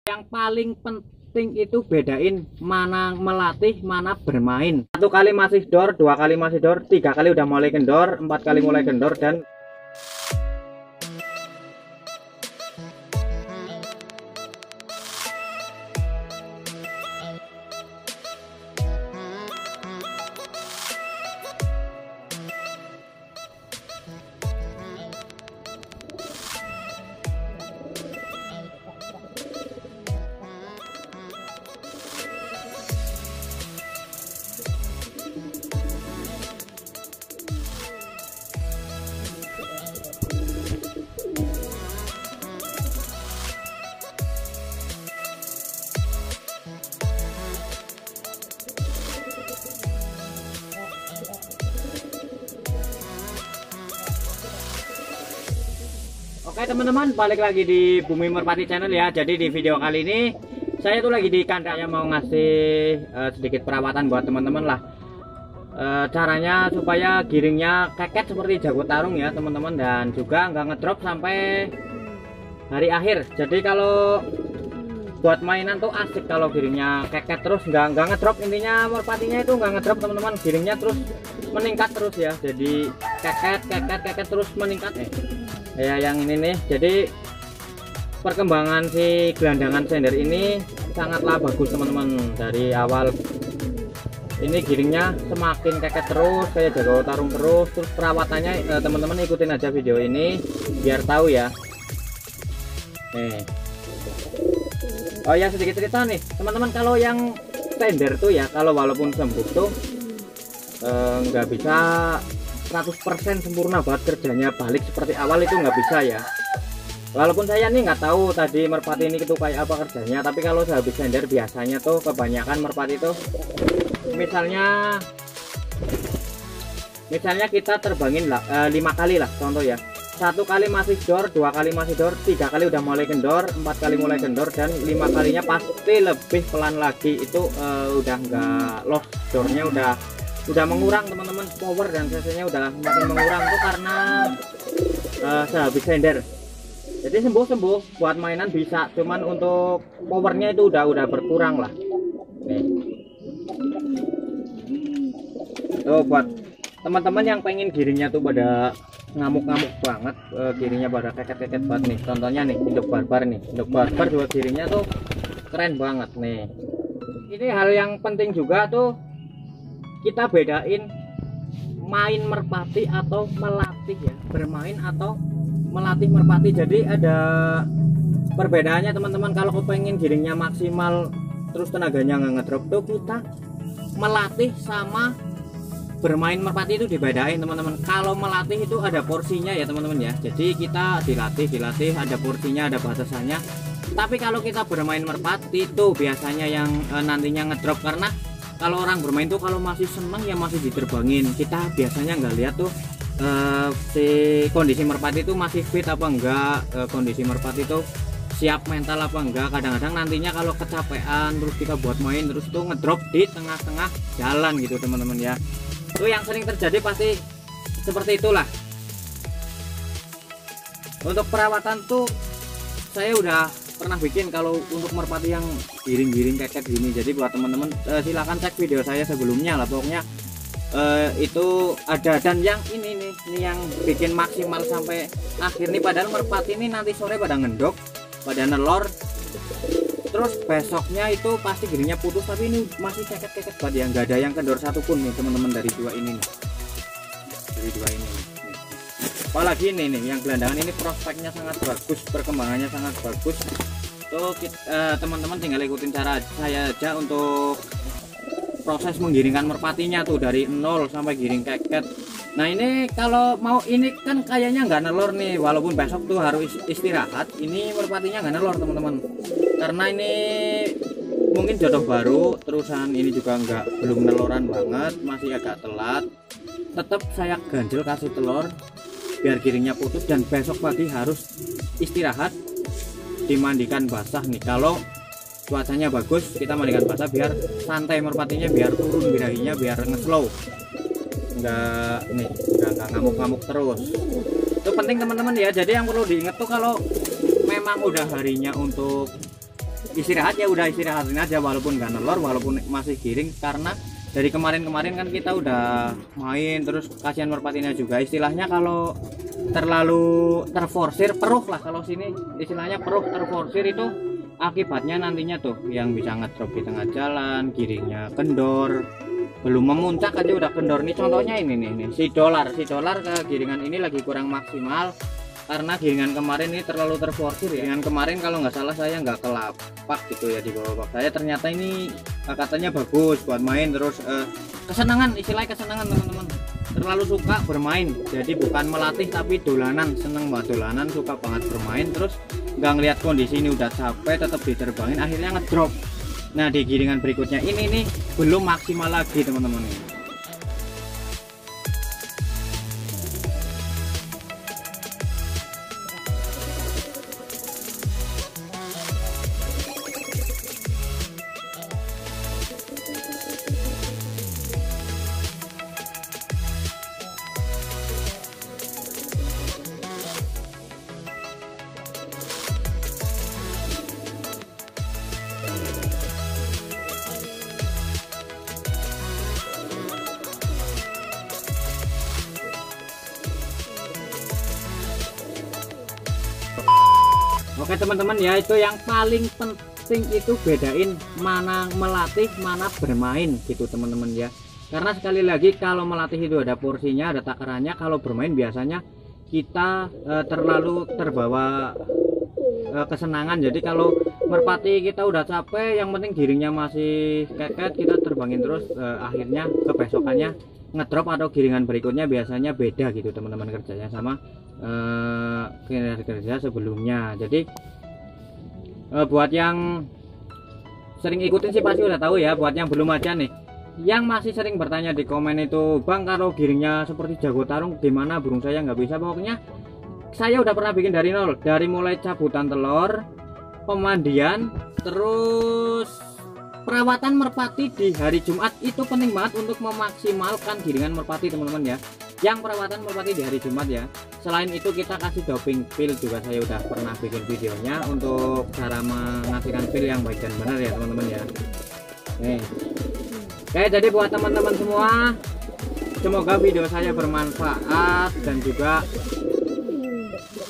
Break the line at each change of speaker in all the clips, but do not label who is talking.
Yang paling penting itu bedain mana melatih, mana bermain. 1 kali masih door, 2 kali masih door, 3 kali udah mulai kendor, 4 kali mulai kendor, dan oke teman-teman, balik lagi di Bumi Merpati Channel ya. Jadi di video kali ini saya tuh lagi di kandangnya mau ngasih sedikit perawatan buat teman-teman lah. Caranya supaya giringnya keket seperti jago tarung ya teman-teman, dan juga nggak ngedrop sampai hari akhir. Jadi kalau buat mainan tuh asik kalau giringnya keket terus, nggak ngedrop. Intinya merpatinya itu nggak ngedrop teman-teman, giringnya terus meningkat terus ya. Jadi keket terus meningkat ya yang ini nih. Jadi perkembangan si gelandangan sender ini sangatlah bagus teman-teman. Dari awal ini giringnya semakin keket terus, kayak jago tarung terus. Terus perawatannya teman-teman ikutin aja video ini biar tahu ya. Oh ya, sedikit cerita nih teman-teman, kalau yang sender tuh ya, kalau walaupun sembuh tuh nggak bisa 100% sempurna banget kerjanya balik seperti awal, itu nggak bisa ya. Walaupun saya nih nggak tahu tadi merpati ini itu kayak apa kerjanya, tapi kalau sehabis sender biasanya tuh kebanyakan merpati itu misalnya kita terbangin lah 5 kali lah contoh ya. 1 kali masih door, 2 kali masih door, 3 kali udah mulai kendor, 4 kali mulai kendor, dan 5 kalinya pasti lebih pelan lagi. Itu udah nggak lost, doornya udah mengurang teman-teman, power dan cc-nya udah makin mengurang tuh karena sehabis sender. Jadi sembuh buat mainan bisa, cuman untuk powernya itu udah berkurang lah. Nih tuh buat teman-teman yang pengen giringnya tuh pada ngamuk-ngamuk banget, giringnya pada keket-keket banget nih. Contohnya nih induk barbar nih, induk barbar juga giringnya tuh keren banget nih. Ini hal yang penting juga tuh, kita bedain main merpati atau melatih ya, bermain atau melatih merpati. Jadi ada perbedaannya teman-teman. Kalau kepengen giringnya maksimal terus tenaganya nggak ngedrop tuh, kita melatih sama bermain merpati itu dibedain teman-teman. Kalau melatih itu ada porsinya ya teman-teman ya. Jadi kita dilatih ada porsinya, ada batasannya. Tapi kalau kita bermain merpati itu biasanya yang nantinya ngedrop, karena kalau orang bermain tuh kalau masih seneng ya masih diterbangin. Kita biasanya nggak lihat tuh si kondisi merpati itu masih fit apa enggak, kondisi merpati itu siap mental apa enggak. Kadang-kadang nantinya kalau kecapean terus kita buat main terus tuh ngedrop di tengah-tengah jalan gitu teman-teman ya. Itu yang sering terjadi, pasti seperti itulah. Untuk perawatan tuh saya udah pernah bikin kalau untuk merpati yang giring-giring keket gini. Jadi buat teman-teman silahkan cek video saya sebelumnya lah, pokoknya itu ada. Dan yang ini nih, ini yang bikin maksimal sampai akhir nih, padahal merpati ini nanti sore pada ngendok, pada nelor, terus besoknya itu pasti giringnya putus, tapi ini masih keket-keket banget ya, nggak ada yang kendor satupun nih teman-teman dari dua ini nih. Dari dua ini nih. Apalagi ini nih yang gelandangan ini prospeknya sangat bagus, perkembangannya sangat bagus. Tuh teman-teman tinggal ikutin cara saya aja untuk proses menggiringkan merpatinya tuh dari 0 sampai giring keket. Nah ini kalau mau, ini kan kayaknya nggak nelor nih, walaupun besok tuh harus istirahat. Ini merpatinya nggak nelor teman-teman, karena ini mungkin jodoh baru, terusan ini juga belum neloran banget, masih agak telat. Tetap saya ganjel kasih telur biar giringnya putus, dan besok pagi harus istirahat, dimandikan basah nih. Kalau cuacanya bagus kita mandikan basah biar santai merpatinya, biar turun birahinya, biar ngeslow, nggak ngamuk-ngamuk terus. Itu penting teman-teman ya. Jadi yang perlu diingat tuh, kalau memang udah harinya untuk istirahat ya udah istirahatin aja, walaupun nggak nelor, walaupun masih giring, karena dari kemarin-kemarin kan kita udah main, terus kasihan merpatinya juga. Istilahnya kalau terlalu terforsir peruh lah, kalau sini istilahnya peruh terforsir itu akibatnya nantinya tuh yang bisa ngedrop di tengah jalan, giringnya kendor, belum memuncak aja udah kendor. Nih contohnya ini nih si dolar ke giringan ini lagi kurang maksimal karena giringan kemarin ini terlalu terforsir ya. Giringan kemarin kalau nggak salah saya nggak kelapak gitu ya di bawah bak saya, ternyata ini katanya bagus buat main, terus kesenangan, istilahnya kesenangan teman-teman, terlalu suka bermain, jadi bukan melatih tapi dolanan, seneng banget dolanan, suka banget bermain, terus nggak ngelihat kondisi ini udah capek tetap diterbangin, akhirnya ngedrop. Nah di giringan berikutnya ini nih belum maksimal lagi teman-teman. Oke teman-teman ya, itu yang paling penting itu bedain mana melatih mana bermain gitu teman-teman ya. Karena sekali lagi kalau melatih itu ada porsinya, ada takarannya. Kalau bermain biasanya kita terlalu terbawa kesenangan. Jadi kalau merpati kita udah capek, yang penting giringnya masih keket, kita terbangin terus, akhirnya kebesokannya ngedrop atau giringan berikutnya biasanya beda gitu teman-teman kerjanya sama kerja sebelumnya. Jadi buat yang sering ikutin sih pasti udah tahu ya. Buat yang belum aja nih, yang masih sering bertanya di komen itu, Bang kalau giringnya seperti jago tarung gimana, burung saya nggak bisa. Pokoknya saya udah pernah bikin dari nol, dari mulai cabutan telur, pemandian, terus perawatan merpati di hari Jumat. Itu penting banget untuk memaksimalkan giringan merpati teman-teman ya. Yang perawatan merpati di hari Jumat ya. Selain itu kita kasih doping pil juga, saya udah pernah bikin videonya untuk cara mengasihkan pil yang baik dan benar ya teman-teman ya. Nih. Oke, jadi buat teman-teman semua, semoga video saya bermanfaat, dan juga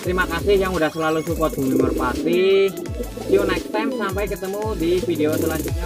terima kasih yang udah selalu support Bumi Merpati. See you next time, sampai ketemu di video selanjutnya.